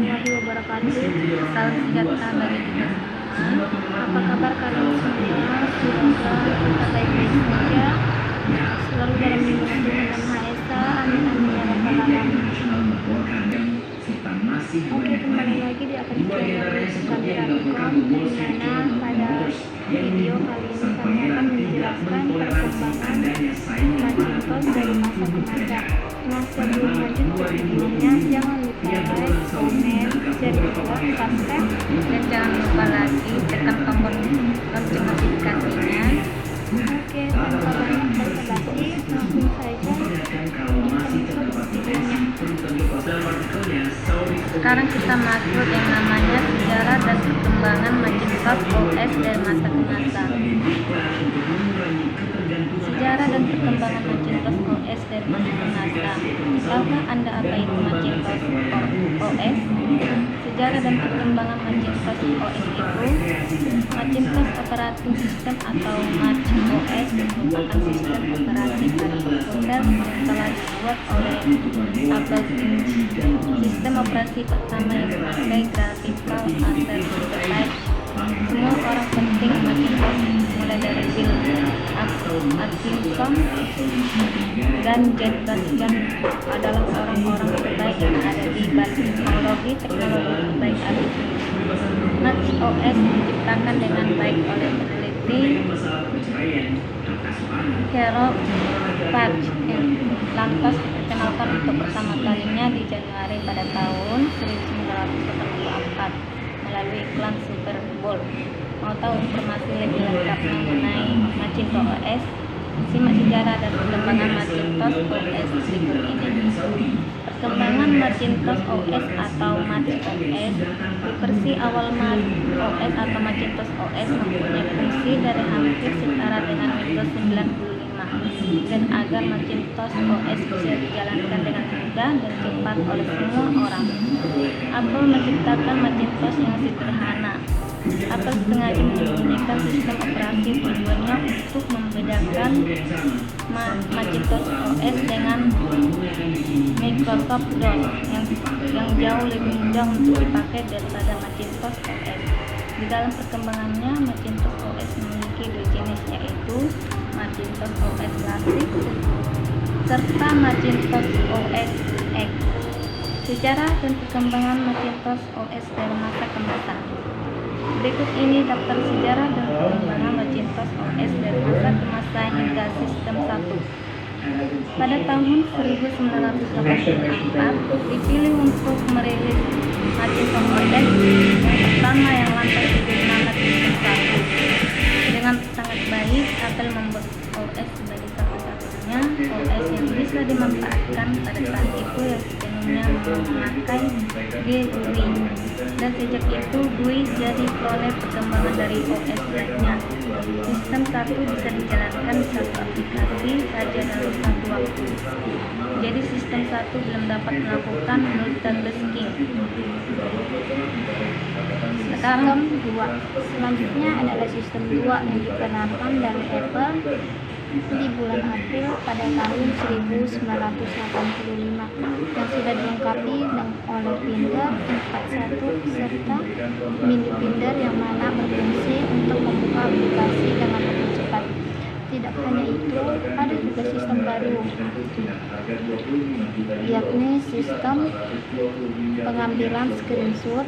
warahmatullahi wabarakatuh. Salam sejahtera bagi kita semua. Apa kabar kalian semua? Semoga kita baik-baik saja, selalu dalam lindungan Tuhan dan Maha Esa. Amin amin ya rabbal alamin. Oke, kembali lagi di akun channel Kami.com, di mana pada video kali ini kami akan menjelaskan perkembangan Macintosh dari masa ke masa. Nah, sebelum lanjut ke videonya, jangan lupa like, komen, share juga, subscribe, dan jangan lupa lagi tekan tombol lonceng notifikasinya. Oke, tanpa banyak basa-basi, langsung saja kita masuk ke videonya. Sekarang kita masuk yang namanya sejarah dan perkembangan Macintosh OS dari masa ke masa. Sejarah dan perkembangan Macintosh OS dari masa ke masa. Tahukah Anda apa itu Macintosh OS? Sejarah dan perkembangan Macintosh OS itu, Macintosh Operating System atau Mac OS merupakan sistem operasi pada komputer yang telah dibuat oleh Apple Inc. Sistem operasi pertama yang memakai graphical interface. Semua orang penting Macintosh, mulai dari Bill Atkinson dan Jet Bastian, adalah orang-orang terbaik yang ada di balik teknologi terbaik hari ini. Mac OS diciptakan dengan baik oleh peneliti Carol Page yang lantas diperkenalkan untuk pertama kalinya di Januari pada tahun 1984 melalui iklan Super Bowl. Mau tahu informasi lebih lengkap mengenai Macintosh OS? Simak sejarah dan perkembangan Macintosh OS berikut ini. Perkembangan Macintosh OS atau Mac OS. Di versi awal Mac OS atau Macintosh OS mempunyai fungsi dari hampir setara dengan Windows 95, dan agar Macintosh OS bisa dijalankan dengan mudah dan cepat oleh semua orang, Apple menciptakan Macintosh yang sederhana. Apple sengaja menyembunyikan sistem operasi tujuannya untuk membedakan Macintosh OS dengan Microsoft DOS yang jauh lebih mudah untuk dipakai daripada Macintosh OS. Di dalam perkembangannya, Macintosh OS memiliki dua jenis, yaitu Macintosh OS Classic serta Macintosh OS X. Sejarah dan perkembangan Macintosh OS dari masa ke masa. Berikut ini daftar sejarah dan perkembangan Macintosh OS dari masa ke masa hingga sistem 1. Pada tahun 1984 dipilih untuk merilis Macintosh OS yang pertama yang lantas diberi nama sistem 1. Dengan sangat baik, Apple membuat OS sebagai satu-satunya OS yang bisa dimanfaatkan pada saat itu yang sepenuhnya memakai GUI, dan sejak itu GUI jadi prolog perkembangan dari OS lainnya. Sistem 1 bisa dijalankan di satu aplikasi saja dalam satu waktu. Jadi sistem 1 belum dapat melakukan multitasking. Sekarang 2. Selanjutnya adalah sistem 2 yang dikenalkan dari Apple di bulan April pada tahun 1985, yang sudah dilengkapi oleh Finder 41 serta mini Finder yang mana berfungsi untuk membuka aplikasi dengan lebih cepat. Tidak hanya itu, ada juga sistem baru, yakni sistem pengambilan screenshot.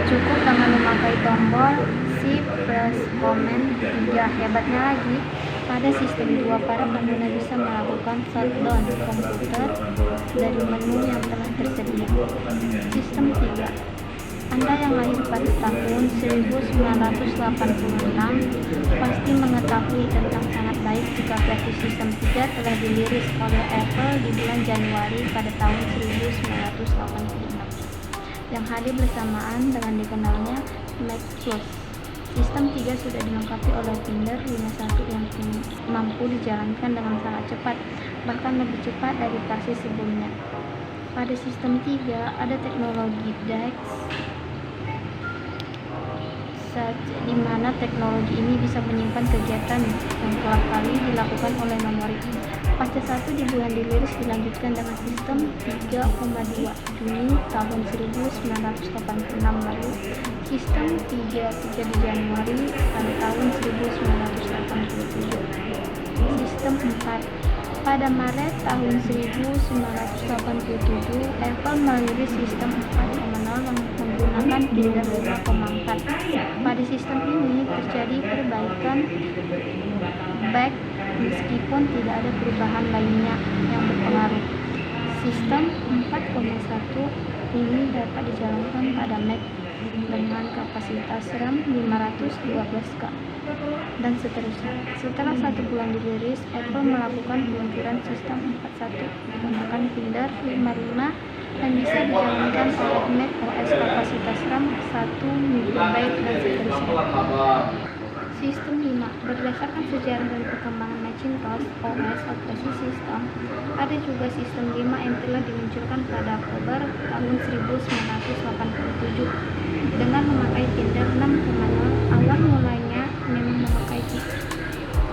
Cukup dengan memakai tombol Shift plus Command 3. Hebatnya lagi, pada sistem 2 para pengguna bisa melakukan shutdown komputer dari menu yang telah tersedia. Sistem 3. Anda yang lahir pada tahun 1986 pasti mengetahui tentang sangat baik jika versi sistem 3 telah dirilis oleh Apple di bulan Januari pada tahun 1986, yang hadir bersamaan dengan dikenalnya Mac Plus. Sistem 3 sudah dilengkapi oleh Finder 51 yang mampu dijalankan dengan sangat cepat, bahkan lebih cepat dari versi sebelumnya. Pada sistem 3 ada teknologi DeX research, di mana teknologi ini bisa menyimpan kegiatan yang kerap kali dilakukan oleh memori. Fase 1 di bulan dirilis dilanjutkan dengan sistem 3,2 Juni tahun 1986, lalu sistem 3 di Januari pada tahun 1987. Sistem 4 pada Maret tahun 1987, Apple merilis sistem 4.0 yang menggunakan Finder 5,4. Pada sistem ini terjadi perbaikan bug meskipun tidak ada perubahan lainnya yang berpengaruh. Sistem 4.1 ini dapat dijalankan pada Mac dengan kapasitas RAM 512 GB dan seterusnya. Setelah 1 bulan dirilis, Apple melakukan peluncuran sistem 4.1 menggunakan Finder 5.5 dan bisa dijalankan oleh Mac OS kapasitas RAM 1 MB dan seterusnya. Sistem 5 berdasarkan sejarah dan perkembangan Macintosh OS operasi sistem, ada juga sistem 5 yang telah diluncurkan pada Oktober tahun 1987 dengan memakai Finder 6.0. Awal mulanya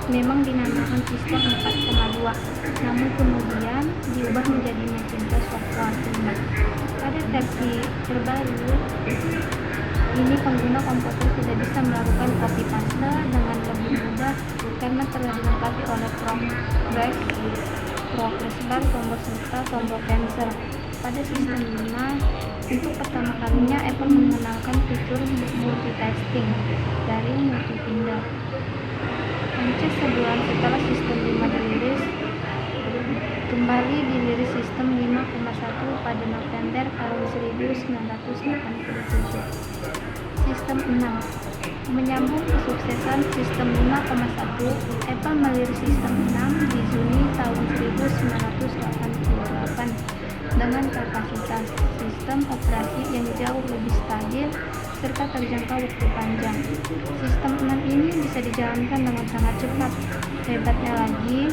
memang dinamakan sistem 4.2, namun kemudian diubah menjadi Macintosh Software Finder. Pada versi terbaru ini, pengguna komputer tidak bisa melakukan copy paste dengan lebih mudah karena telah dilengkapi oleh progress bar, tombol serta tombol cancel. Pada sistem 5, untuk pertama kalinya Apple mengenalkan fitur multitasking dari multi-finder. Hampir sebulan setelah sistem 5 dirilis, kembali dirilis sistem 5.1 pada November tahun 1987. Sistem 6 menyambung kesuksesan sistem 5.1, Apple merilis sistem 6 di Juni tahun 1988 dengan kapasitas sistem operasi yang jauh lebih stabil serta terjangkau waktu panjang. Sistem 6 ini bisa dijalankan dengan sangat cepat. Hebatnya lagi,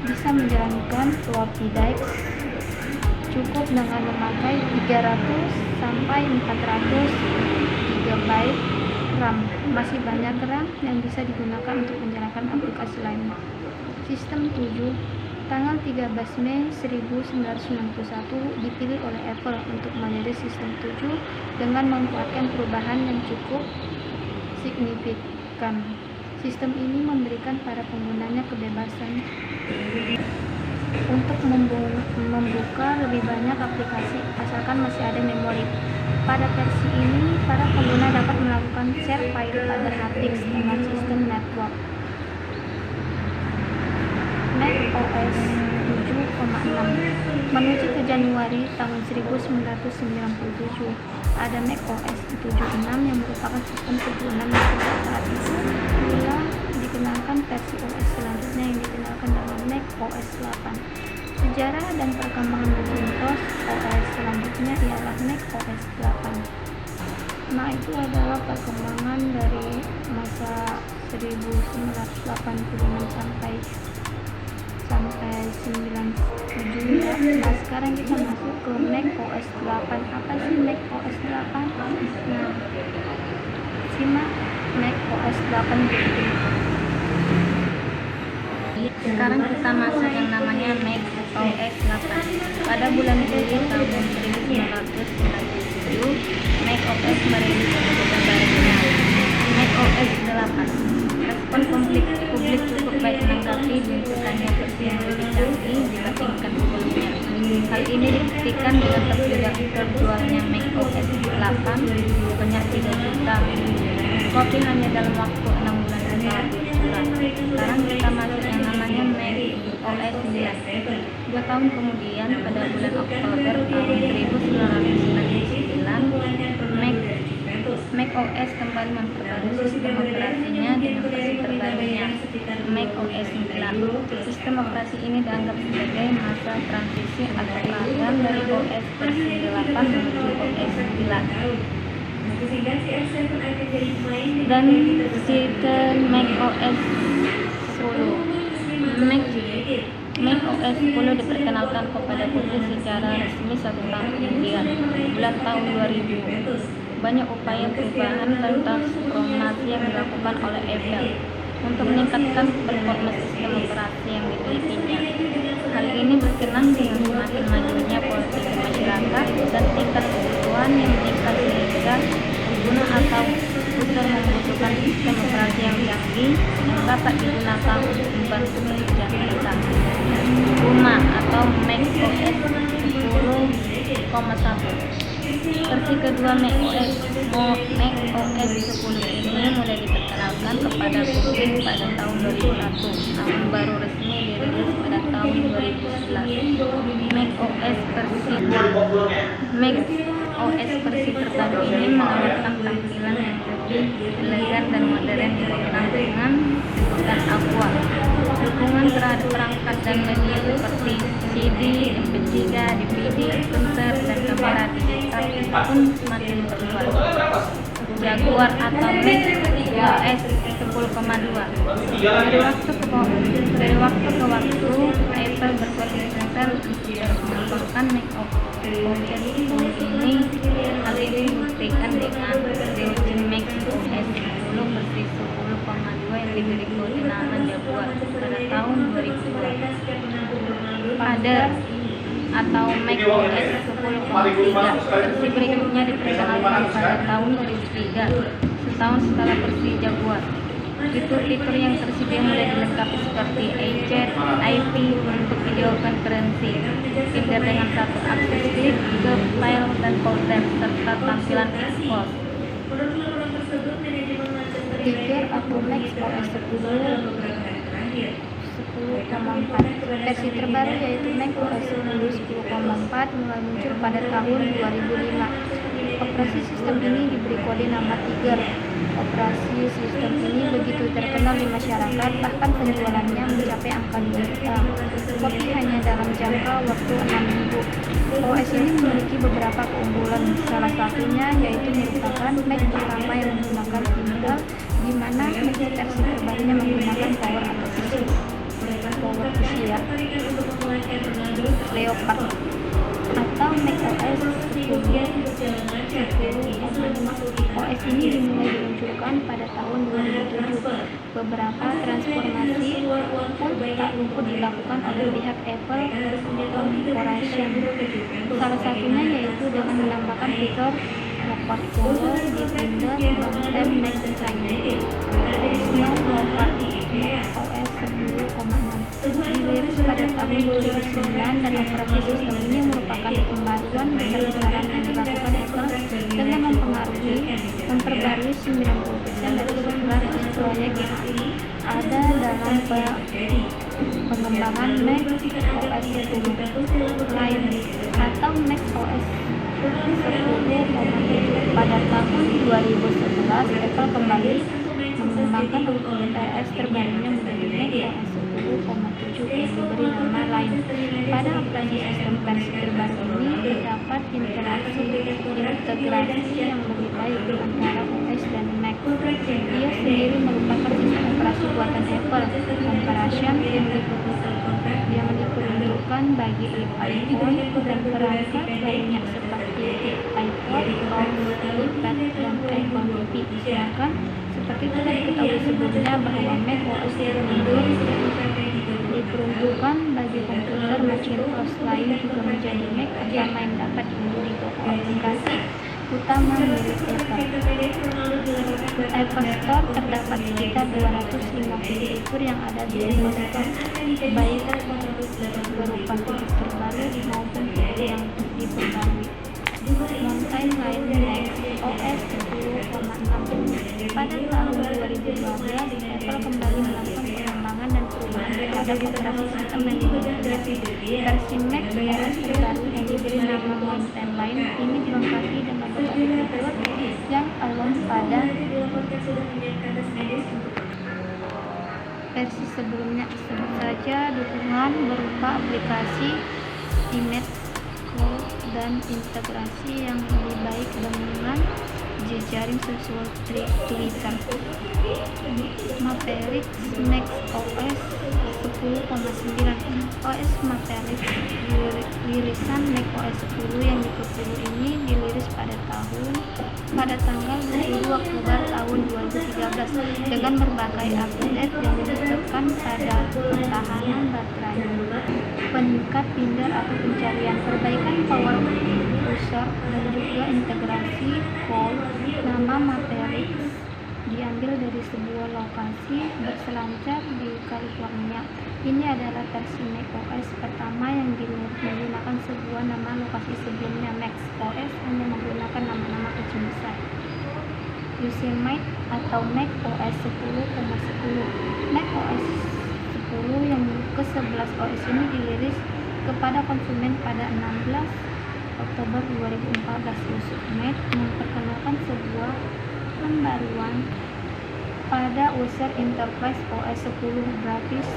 bisa menjalankan floppy disk cukup dengan memakai 300 sampai 400 GB RAM. Masih banyak RAM yang bisa digunakan untuk menjalankan aplikasi lainnya. Sistem 7 tanggal 13 Mei 1991 dipilih oleh Apple untuk merilis sistem 7 dengan membuatkan perubahan yang cukup signifikan. Sistem ini memberikan para penggunanya kebebasan untuk membuka lebih banyak aplikasi asalkan masih ada memori. Pada versi ini, para pengguna dapat melakukan share file pada hard disk dengan sistem network. Mac OS 7.6 menuju ke Januari tahun 1997, ada Mac OS 7.6 yang merupakan sistem 7.6 yang sejak saat itu pula dikenalkan versi OS selanjutnya yang dikenalkan dengan Mac OS 8. Sejarah dan perkembangan Macintosh OS selanjutnya ialah Mac OS 8. Nah, itu adalah perkembangan dari masa 1986 sampai 97 ya. Nah, sekarang kita masuk ke Mac OS 8. Apa sih Mac OS 8? Nah, simak Mac OS 8 berikut. Sekarang kita masuk yang namanya Mac OS 8. Pada bulan Juli tahun 1997, Mac OS merilis versi terbarunya, Mac OS 8. Respon publik cukup baik menanggapi diluncurkannya versi yang lebih canggih dibandingkan sebelumnya. Hal ini dibuktikan dengan terjualnya Mac OS 8 sebanyak 3 juta kopi hanya dalam waktu 6 bulan setelah diluncurkan. Sekarang kita masuk yang namanya Mac OS 9. 2 tahun kemudian, pada bulan Oktober tahun 1999, Mac OS kembali memperbarui sistem operasinya dengan versi terbarunya, Mac OS 9. Sistem operasi ini dianggap sebagai masa transisi agak panjang dari OS versi 8 menuju OS 9. Dan sistem Mac OS 10. Mac OS 10 diperkenalkan kepada publik secara resmi 1 tahun kemudian, bulan tahun 2000. banyak upaya perubahan dan transformasi yang dilakukan oleh Apple untuk meningkatkan performa sistem operasi yang dimilikinya. Hal ini berkenan dengan semakin majunya pola pikir masyarakat dan tingkat kebutuhan yang meningkat sehingga pengguna atau user membutuhkan sistem operasi yang canggih yang dapat digunakan untuk membantu pekerjaan mereka. UMA atau Mac OS 10.1. Versi kedua Mac OS 10 ini mulai diperkenalkan kepada publik pada tahun 2001, namun baru resmi dirilis pada tahun 2011. Mac OS versi terbaru ini menawarkan tampilan yang lebih elegan dan modern dibandingkan dengan sebutan Aqua. Dukungan terhadap perangkat dan media seperti CD, MP3, DVD, printer, dan kamera digital pun semakin berluas. Jaguar atau Mac OS 10.2. Dari waktu ke waktu, Apple berkonsisten mengembangkan Mac OS ini. Hal ini dibuktikan dengan release Mac OS 10 versi 10.2 yang diberi kode nama Jaguar pada tahun 2002. Father atau Mac OS 10.3 versi berikutnya diperkenalkan pada tahun 2003, setahun setelah versi Jaguar. Fitur-fitur yang tersedia mulai dilengkapi seperti iChat, IP untuk video konferensi, fitur dengan satu akses klik ke file dan folder, serta tampilan export. Fitur atau Mac OS 10.4 versi terbaru yaitu Mac OS 10.4 mulai muncul pada tahun 2005. Operasi sistem ini diberi kode nama Tiger. Operasi sistem ini begitu terkenal di masyarakat, bahkan penjualannya mencapai angka 2 juta kopi hanya dalam jangka waktu 6 minggu. OS ini memiliki beberapa keunggulan, salah satunya yaitu merupakan Mac pertama yang menggunakan Intel, di mana Mac versi terbarunya menggunakan Power PC ya, Leopard atau Mac OS 10.5. OS ini dimulai diluncurkan pada tahun 2007. Beberapa transformasi pun tak luput dilakukan oleh pihak Apple Corporation. Salah satunya yaitu dengan menambahkan fitur Leopard Color di Windows dan Mac Messiah. Leopard OS 10.6 dirilis pada tahun 2009 dan operasi sistem ini merupakan pembaruan besar-besaran yang dilakukan Apple dengan memperbarui 90% dari 100 proyek yang ada dalam pengembangan Mac OS 10 lain atau Mac OS 10.7. Pada tahun 2011, Apple kembali mengembangkan OS terbarunya menjadi Mac OS 10.7 yang diberi nama lain. Pada operasi sistem versi terbaru ini terdapat integrasi yang lebih baik antara OS dan Mac. Dia sendiri merupakan sistem operasi buatan Apple Corporation yang diperuntukkan bagi iPhone dan perangkat lainnya seperti iPod, iPad, dan iPhone TV. Sedangkan seperti telah diketahui sebelumnya bahwa Mac OS diperuntukkan bagi komputer Macintosh lain juga menjadi Mac pertama yang dapat diunduh di toko aplikasi utama milik Apple. Apple Store terdapat sekitar 250 fitur yang ada di Apple Store, baik berupa fitur terbaru maupun fitur yang diperbarui. Mountain Lion Mac OS 10.6. Pada tahun 2012, Apple kembali melakukan pengembangan dan perubahan terhadap operasi sistem yang dimilikinya. Versi Mac OS terbaru yang diberi nama Mountain Lion ini dilengkapi dengan beberapa fitur yang alon pada versi sebelumnya. Sebut saja dukungan berupa aplikasi image dan integrasi yang lebih baik dengan GG jejaring sesuai tulisan. Mavericks Max OS 10,9. OS Mavericks rilisan Mac OS 10 yang ke-10 ini dirilis pada tanggal 22 Oktober tahun 2013 dengan berbagai update yang diterapkan pada pertahanan baterai, peningkat Finder atau pencarian, perbaikan power user, dan juga integrasi call. Nama Mavericks diambil dari sebuah lokasi berselancar di California. Ini adalah versi Mac OS pertama yang menggunakan sebuah nama lokasi. Sebelumnya Mac OS hanya menggunakan nama-nama kecil besar. Yosemite atau Mac OS 10,10. Mac OS 10 yang ke-11 OS ini dirilis kepada konsumen pada 16 Oktober 2014. Yosemite memperkenalkan sebuah pembaruan pada user interface OS 10 grafis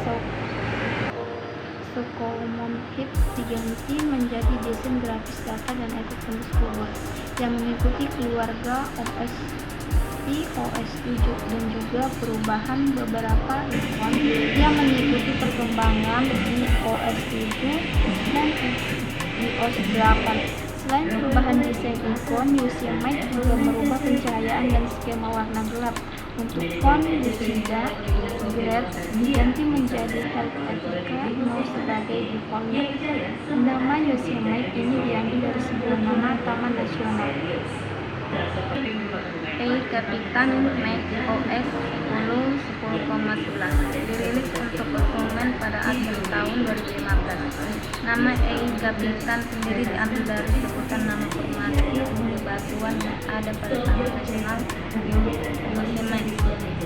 Sokomon-Hip diganti menjadi desain grafis data dan efek tembus keluar yang mengikuti keluarga OS OS 7 dan juga perubahan beberapa ikon yang mengikuti perkembangan di OS 7 dan iOS 8. Selain perubahan desain ikon, Yosemite juga merubah pencahayaan dan skema warna gelap. Untuk font Lucida Grid diganti menjadi Helvetica No sebagai defaultnya. Nama Yosemite ini diambil dari sebuah nama taman nasional. Kapitan Mac OS 10.11 dirilis untuk konsumen pada akhir tahun 2015. Nama Kapitan sendiri diambil dari sebutan nama formasi batuan yang ada pada taman nasional Yosemite.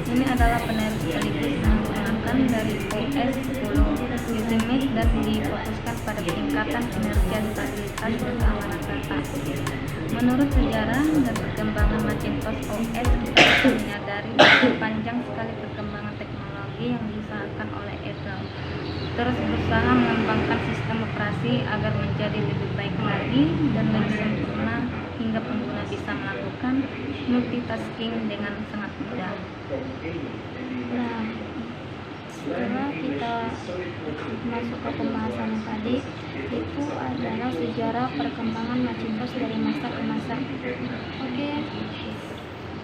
Ini adalah penerus sekaligus menggunakan dari OS 10 Yosemite dan difokuskan pada peningkatan kinerja, stabilitas, dan keamanan data. Menurut sejarah dan perkembangan Macintosh OS, kita bisa menyadari bahwa panjang sekali perkembangan teknologi yang diusahakan oleh Apple. Terus berusaha mengembangkan sistem operasi agar menjadi lebih baik lagi dan lebih sempurna hingga pengguna bisa melakukan multitasking dengan sangat mudah. Nah, setelah kita masuk ke pembahasan yang tadi, itu adalah sejarah perkembangan Macintosh dari masa ke masa. Oke,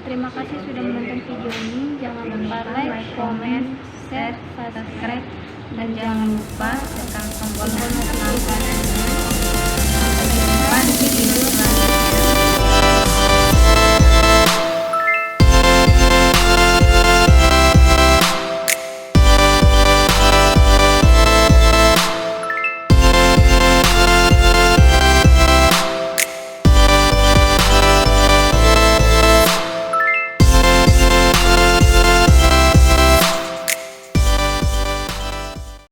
terima kasih sudah menonton video ini. Jangan lupa like, comment, share, subscribe, dan jangan lupa tekan tombol notifikasi. Sampai jumpa di video selanjutnya.